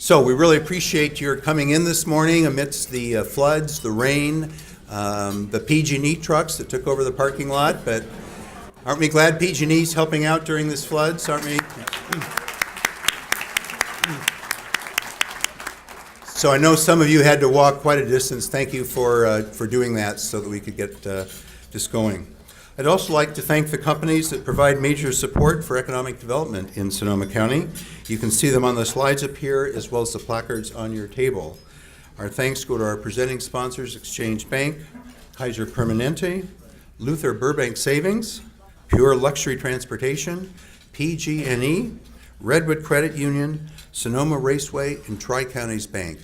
So we really appreciate your coming in this morning amidst the floods, the rain, the PG&E trucks that took over the parking lot. But aren't we glad PG&E's helping out during this floods, aren't we? So I know some of you had to walk quite a distance. Thank you for doing that so that we could get this going. I'd also like to thank the companies that provide major support for economic development in Sonoma County. You can see them on the slides up here as well as the placards on your table. Our thanks go to our presenting sponsors, Exchange Bank, Kaiser Permanente, Luther Burbank Savings, Pure Luxury Transportation, PG&E, Redwood Credit Union, Sonoma Raceway, and Tri-Counties Bank.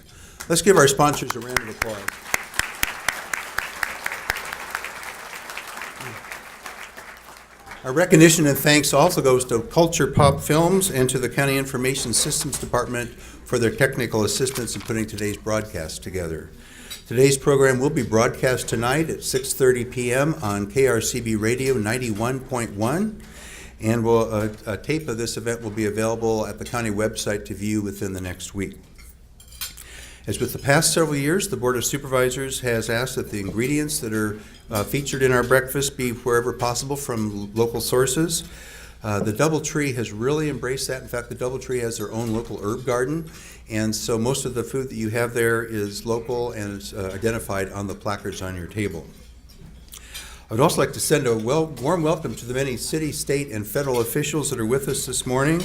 Let's give our sponsors a round of applause. Our recognition and thanks also goes to Culture Pop Films and to the County Information Systems Department for their technical assistance in putting today's broadcast together. Today's program will be broadcast tonight at 6:30 p.m. on KRCB Radio 91.1, and a tape of this event will be available at the county website to view within the next week. As with the past several years, the Board of Supervisors has asked that the ingredients that are featured in our breakfast be wherever possible from local sources. The DoubleTree has really embraced that. In fact, the DoubleTree has their own local herb garden, and so most of the food that you have there is local and is identified on the placards on your table. I would also like to send a warm welcome to the many city, state, and federal officials that are with us this morning.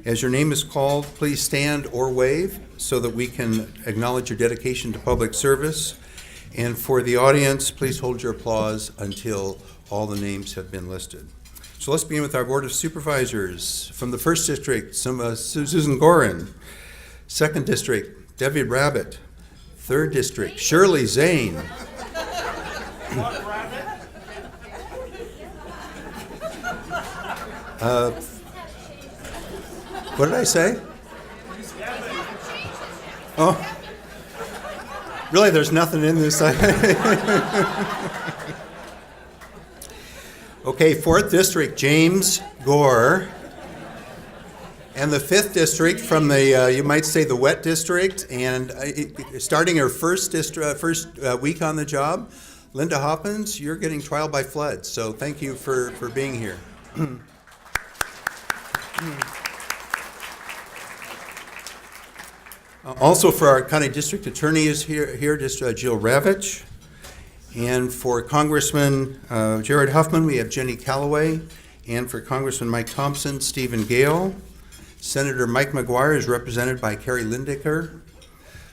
As your name is called, please stand or wave so that we can acknowledge your dedication to public service. And for the audience, please hold your applause until all the names have been listed. So let's begin with our Board of Supervisors. From the 1st District, Susan Gorin. 2nd District, Debbie Rabbit. 3rd District, Shirley Zane. What did I say? Oh, really? There's nothing in this. Okay, 4th District, James Gore. And the 5th District from the, you might say, the wet district, and starting her first week on the job, Linda Hoppins, you're getting trial by flood. So thank you for being here. Also for our county district attorney is here just Jill Ravitch. And for Congressman Jared Huffman, we have Jenny Callaway. And for Congressman Mike Thompson, Stephen Gale. Senator Mike McGuire is represented by Carrie Lindicker.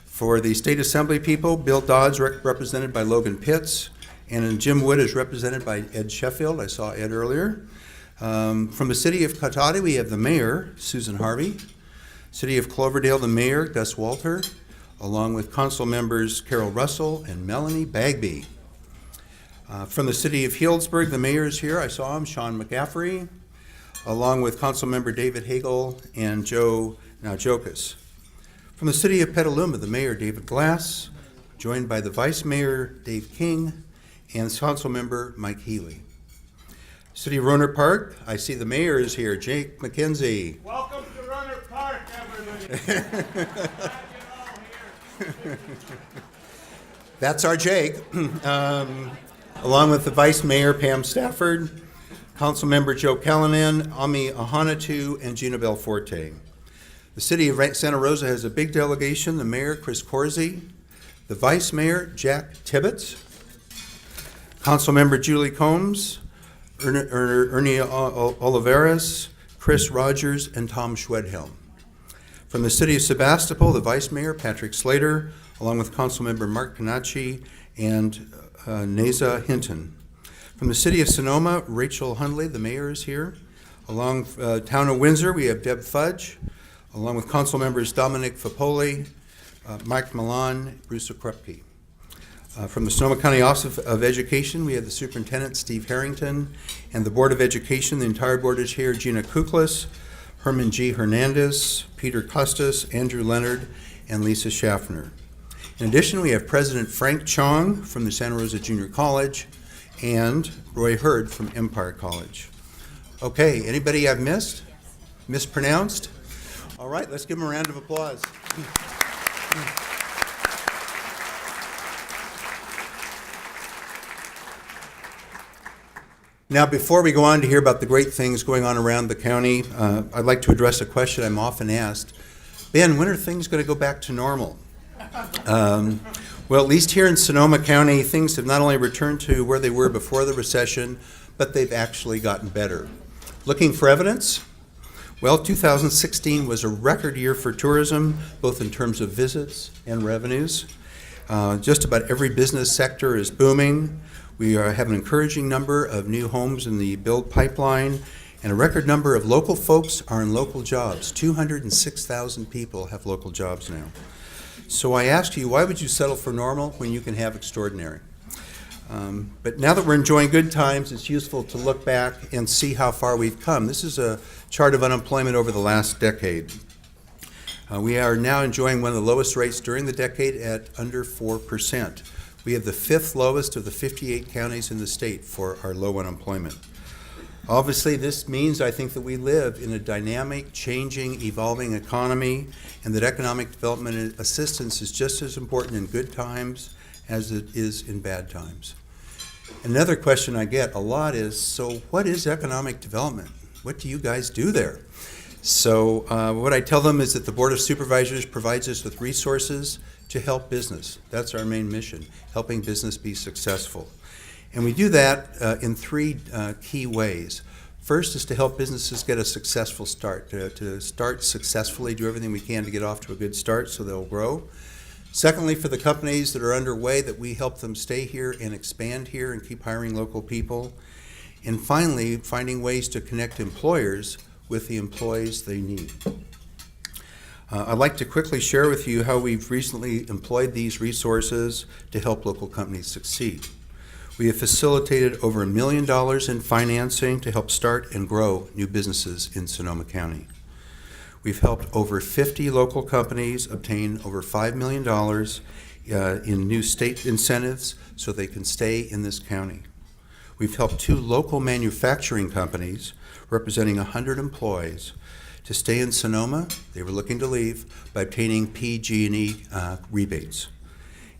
For the State Assembly people, Bill Dodds represented by Logan Pitts. And Jim Wood is represented by Ed Sheffield. I saw Ed earlier. From the city of Cotati, we have the mayor, Susan Harvey. City of Cloverdale, the mayor, Gus Walter, along with council members Carol Russell and Melanie Bagby. From the city of Healdsburg, the mayor is here. I saw him, Sean McGaffrey, along with council member David Hagel and Joe Naujokas. From the city of Petaluma, the mayor, David Glass, joined by the vice mayor, Dave King, and council member Mike Healy. City of Rohnert Park, I see the mayor is here, Jake McKenzie. Welcome to Rohnert Park, everybody. Glad you're all here. That's our Jake, along with the Vice Mayor Pam Stafford, Council Member Joe Callanan, Ami Ahanatu, and Gina Belforte. The City of Santa Rosa has a big delegation, the Mayor Chris Corsi, the Vice Mayor Jack Tibbetts, Council Member Julie Combs, Ernie Oliveras, Chris Rogers, and Tom Schwedhelm. From the City of Sebastopol, the Vice Mayor Patrick Slater, along with Council Member Mark Panacci and Neza Hinton. From the City of Sonoma, Rachel Hundley, the mayor, is here. Along Town of Windsor, we have Deb Fudge, along with Council Members Dominic Fapoli, Mike Milan, Bruce Okrepke. From the Sonoma County Office of Education, we have the Superintendent, Steve Harrington, and the Board of Education. The entire board is here: Gina Kuklas, Herman G. Hernandez, Peter Custis, Andrew Leonard, and Lisa Schaffner. In addition, we have President Frank Chong from the Santa Rosa Junior College and Roy Hurd from Empire College. Okay, anybody I've missed? Mispronounced? All All right, let's give them a round of applause. Now, before we go on to hear about the great things going on around the county, I'd like to address a question I'm often asked. Ben, when are things going to go back to normal? Well, at least here in Sonoma County, things have not only returned to where they were before the recession, but they've actually gotten better. Looking for evidence? Well, 2016 was a record year for tourism, both in terms of visits and revenues. Just about every business sector is booming. We have an encouraging number of new homes in the build pipeline, and a record number of local folks are in local jobs. 206,000 people have local jobs now. So I ask you, why would you settle for normal when you can have extraordinary? But now that we're enjoying good times, it's useful to look back and see how far we've come. This is a chart of unemployment over the last decade. We are now enjoying one of the lowest rates during the decade at under 4%. We have the fifth lowest of the 58 counties in the state for our low unemployment. Obviously, this means, I think, that we live in a dynamic, changing, evolving economy, and that economic development assistance is just as important in good times as it is in bad times. Another question I get a lot is, so what is economic development? What do you guys do there? So what I tell them is that the Board of Supervisors provides us with resources to help business. That's our main mission, helping business be successful. And we do that in three key ways. First is to help businesses get a successful start, to start successfully, do everything we can to get off to a good start so they'll grow. Secondly, for the companies that are underway, that we help them stay here and expand here and keep hiring local people. And finally, finding ways to connect employers with the employees they need. I'd like to quickly share with you how we've recently employed these resources to help local companies succeed. We have facilitated over $1 million in financing to help start and grow new businesses in Sonoma County. We've helped over 50 local companies obtain over $5 million in new state incentives so they can stay in this county. We've helped 2 local manufacturing companies representing 100 employees to stay in Sonoma. They were looking to leave by obtaining PG&E rebates.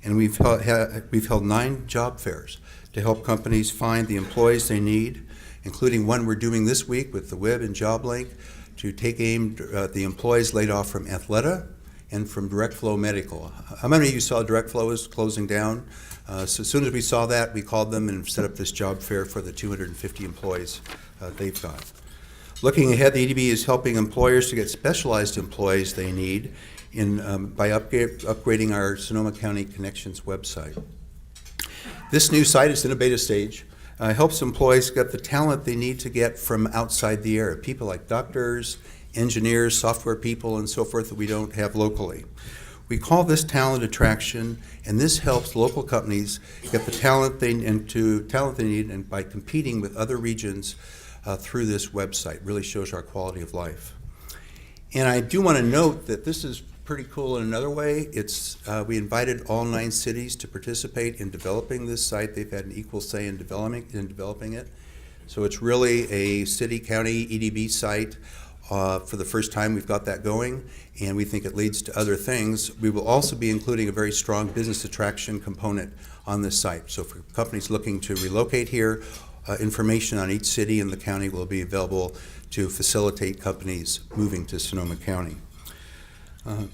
And we've held 9 job fairs to help companies find the employees they need, including one we're doing this week with the WIB and JobLink to take aim at the employees laid off from Athleta and from Direct Flow Medical. How many of you saw Direct Flow is closing down? So as soon as we saw that, we called them and set up this job fair for the 250 employees they've got. Looking ahead, the EDB is helping employers to get specialized employees they need by upgrading our Sonoma County Connections website. This new site is in a beta stage. Helps employees get the talent they need to get from outside the area, people like doctors, engineers, software people, and so forth that we don't have locally. We call this talent attraction, and this helps local companies get the talent they need, and by competing with other regions through this website. Really shows our quality of life. And I do want to note that this is pretty cool in another way. We invited all 9 cities to participate in developing this site. They've had an equal say in developing it. So it's really a city-county EDB site. For the first time, we've got that going, and we think it leads to other things. We will also be including a very strong business attraction component on this site. So for companies looking to relocate here, information on each city in the county will be available to facilitate companies moving to Sonoma County.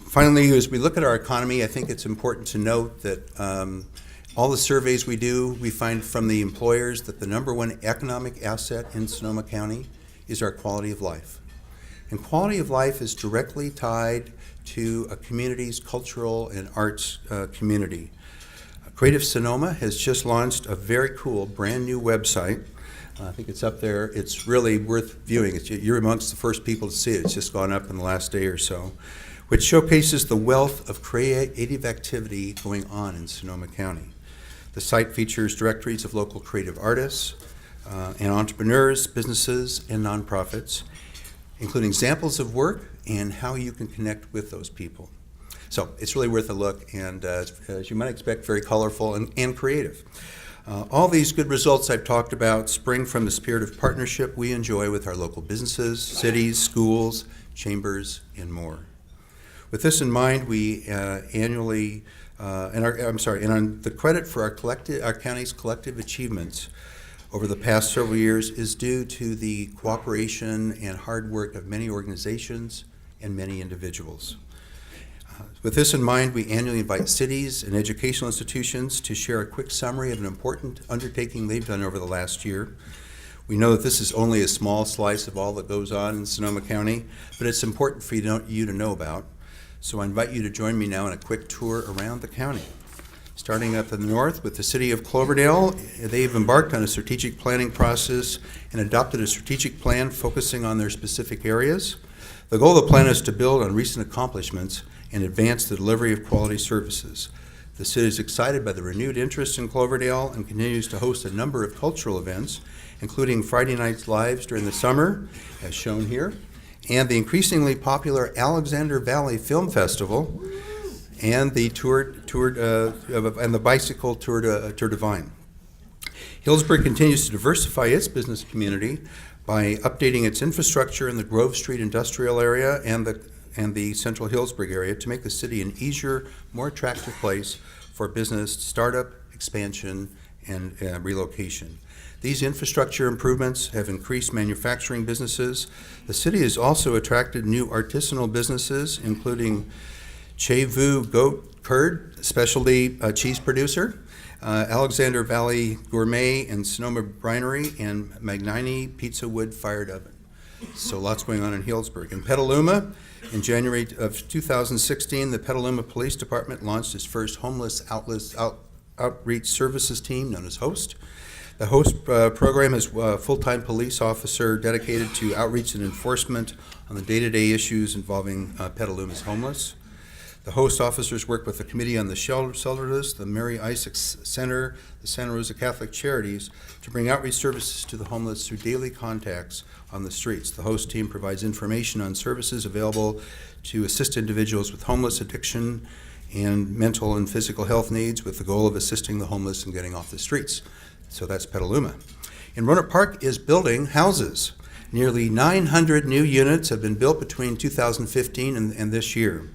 Finally, as we look at our economy, I think it's important to note that all the surveys we do, we find from the employers that the #1 economic asset in Sonoma County is our quality of life. And quality of life is directly tied to a community's cultural and arts community. Creative Sonoma has just launched a very cool brand new website. I think it's up there. It's really worth viewing. You're amongst the first people to see it. It's just gone up in the last day or so, which showcases the wealth of creative activity going on in Sonoma County. The site features directories of local creative artists and entrepreneurs, businesses, and nonprofits, including examples of work and how you can connect with those people. So it's really worth a look, and as you might expect, very colorful and creative. All these good results I've talked about spring from the spirit of partnership we enjoy with our local businesses, cities, schools, chambers, and more. With this in mind, we annually, and on the credit for our county's collective achievements over the past several years is due to the cooperation and hard work of many organizations and many individuals. With this in mind, we annually invite cities and educational institutions to share a quick summary of an important undertaking they've done over the last year. We know that this is only a small slice of all that goes on in Sonoma County, but it's important for you to know about. So I invite you to join me now in a quick tour around the county. Starting up in the north with the city of Cloverdale, they've embarked on a strategic planning process and adopted a strategic plan focusing on their specific areas. The goal of the plan is to build on recent accomplishments and advance the delivery of quality services. The city is excited by the renewed interest in Cloverdale and continues to host a number of cultural events, including Friday Night Lives during the summer, as shown here, and the increasingly popular Alexander Valley Film Festival, and the and the bicycle Tour de Vine. Hillsburg continues to diversify its business community by updating its infrastructure in the Grove Street industrial area and the Central Hillsburg area to make the city an easier, more attractive place for business startup, expansion, and relocation. These infrastructure improvements have increased manufacturing businesses. The city has also attracted new artisanal businesses, including Che Vu Goat Curd, specialty cheese producer, Alexander Valley Gourmet and Sonoma Brinery, and Magnani Pizza Wood Fired Oven. So lots going on in Healdsburg. In Petaluma, in January of 2016, the Petaluma Police Department launched its first homeless outreach services team, known as HOST. The HOST program is a full-time police officer dedicated to outreach and enforcement on the day-to-day issues involving Petaluma's homeless. The HOST officers work with the Committee on the Shelterless, the Mary Isaacs Center, the Santa Rosa Catholic Charities to bring outreach services to the homeless through daily contacts on the streets. The HOST team provides information on services available to assist individuals with homeless addiction and mental and physical health needs with the goal of assisting the homeless in getting off the streets. So that's Petaluma. In Roanoke Park is building houses. Nearly 900 new units have been built between 2015 and this year.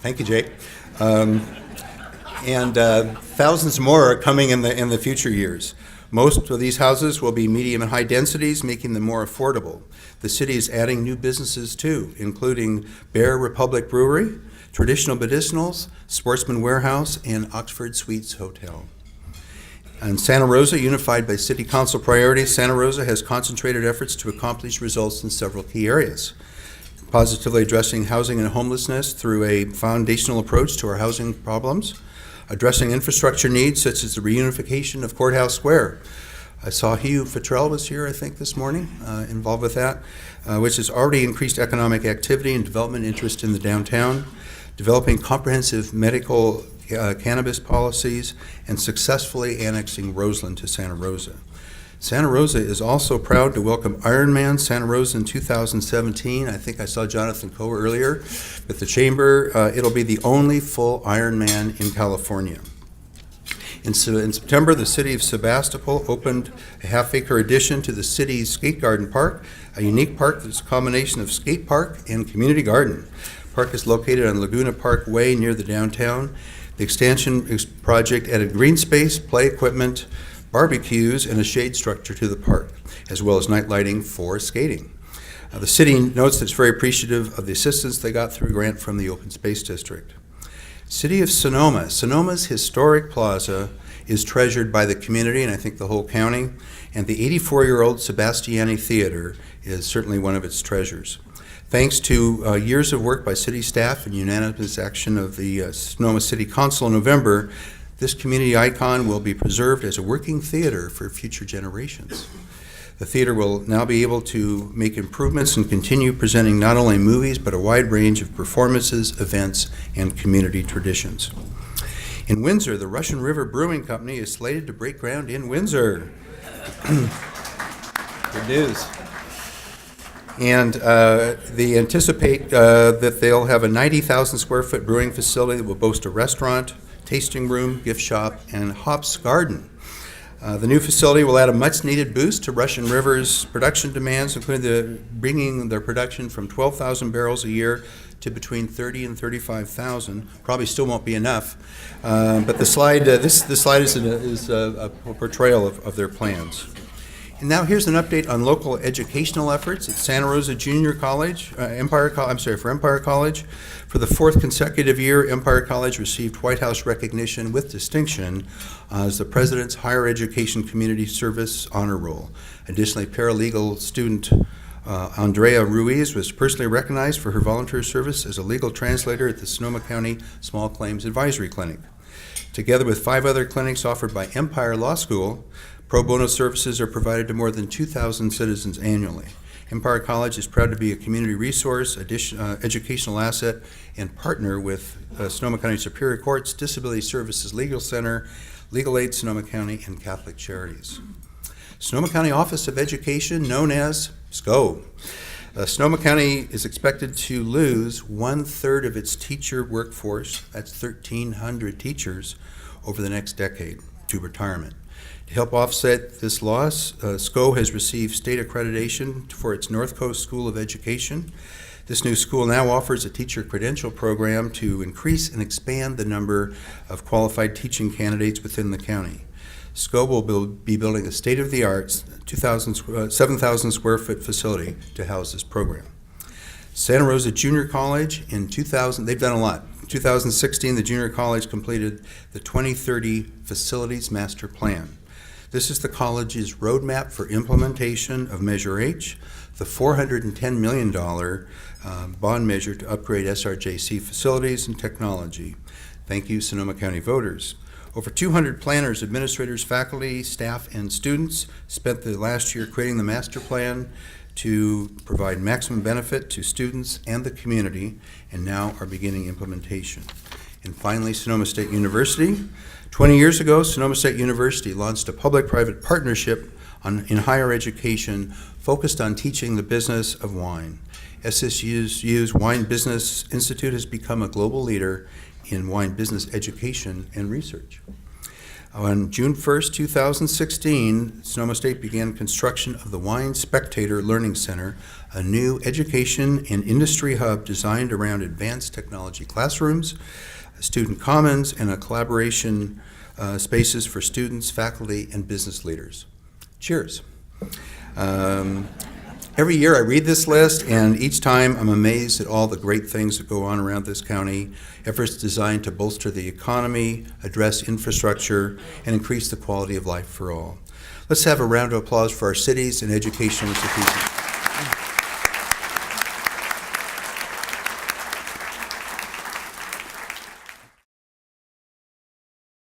Thank you, Jake. And thousands more are coming in the future years. Most of these houses will be medium and high densities, making them more affordable. The city is adding new businesses too, including Bear Republic Brewery, Traditional Medicinals, Sportsman Warehouse, and Oxford Suites Hotel. And Santa Rosa, unified by City Council priorities, Santa Rosa has concentrated efforts to accomplish results in several key areas. Positively addressing housing and homelessness through a foundational approach to our housing problems, addressing infrastructure needs such as the reunification of Courthouse Square. I saw Hugh Fattrell was here, I think, this morning, involved with that, which has already increased economic activity and development interest in the downtown, developing comprehensive medical cannabis policies, and successfully annexing Roseland to Santa Rosa. Santa Rosa is also proud to welcome Ironman Santa Rosa in 2017. I think I saw Jonathan Coe earlier with the chamber. It'll be the only full Ironman in California. In September, the city of Sebastopol opened a half-acre addition to the city's Skate Garden Park, a unique park that's a combination of skate park and community garden. The park is located on Laguna Park Way near the downtown. The extension project added green space, play equipment, barbecues, and a shade structure to the park, as well as night lighting for skating. The city notes that it's very appreciative of the assistance they got through a grant from the Open Space District. City of Sonoma. Sonoma's historic plaza is treasured by the community and I think the whole county, and the 84-year-old Sebastiani Theater is certainly one of its treasures. Thanks to years of work by city staff and unanimous action of the Sonoma City Council in November, this community icon will be preserved as a working theater for future generations. The theater will now be able to make improvements and continue presenting not only movies, but a wide range of performances, events, and community traditions. In Windsor, the Russian River Brewing Company is slated to break ground in Windsor. Good news. And they anticipate that they'll have a 90,000 square foot brewing facility that will boast a restaurant, tasting room, gift shop, and hops garden. The new facility will add a much-needed boost to Russian River's production demands, including bringing their production from 12,000 barrels a year to between 30 and 35,000. Probably still won't be enough, but the slide, this slide is a portrayal of their plans. And now here's an update on local educational efforts at Santa Rosa Junior College, for Empire College. For the fourth consecutive year, Empire College received White House recognition with distinction as the President's Higher Education Community Service Honor Roll. Additionally, paralegal student Andrea Ruiz was personally recognized for her volunteer service as a legal translator at the Sonoma County Small Claims Advisory Clinic. Together with 5 other clinics offered by Empire Law School, pro bono services are provided to more than 2,000 citizens annually. Empire College is proud to be a community resource, educational asset, and partner with Sonoma County Superior Court's Disability Services Legal Center, Legal Aid Sonoma County, and Catholic Charities. Sonoma County Office of Education, known as SCO. Sonoma County is expected to lose 1/3 of its teacher workforce, that's 1,300 teachers, over the next decade to retirement. To help offset this loss, SCO has received state accreditation for its North Coast School of Education. This new school now offers a teacher credential program to increase and expand the number of qualified teaching candidates within the county. SCO will be building a state-of-the-art 7,000 square foot facility to house this program. Santa Rosa Junior College in 2000, they've done a lot. In 2016, the junior college completed the 2030 Facilities Master Plan. This is the college's roadmap for implementation of Measure H, the $410 million bond measure to upgrade SRJC facilities and technology. Thank you, Sonoma County voters. Over 200 planners, administrators, faculty, staff, and students spent the last year creating the master plan to provide maximum benefit to students and the community, and now are beginning implementation. And finally, Sonoma State University. 20 years ago, Sonoma State University launched a public-private partnership in higher education focused on teaching the business of wine. SSU's Wine Business Institute has become a global leader in wine business education and research. On June 1st, 2016, Sonoma State began construction of the Wine Spectator Learning Center, a new education and industry hub designed around advanced technology classrooms, student commons, and a collaboration spaces for students, faculty, and business leaders. Cheers. Every year I read this list, and each time I'm amazed at all the great things that go on around this county, efforts designed to bolster the economy, address infrastructure, and increase the quality of life for all. Let's have a round of applause for our cities and educational institutions.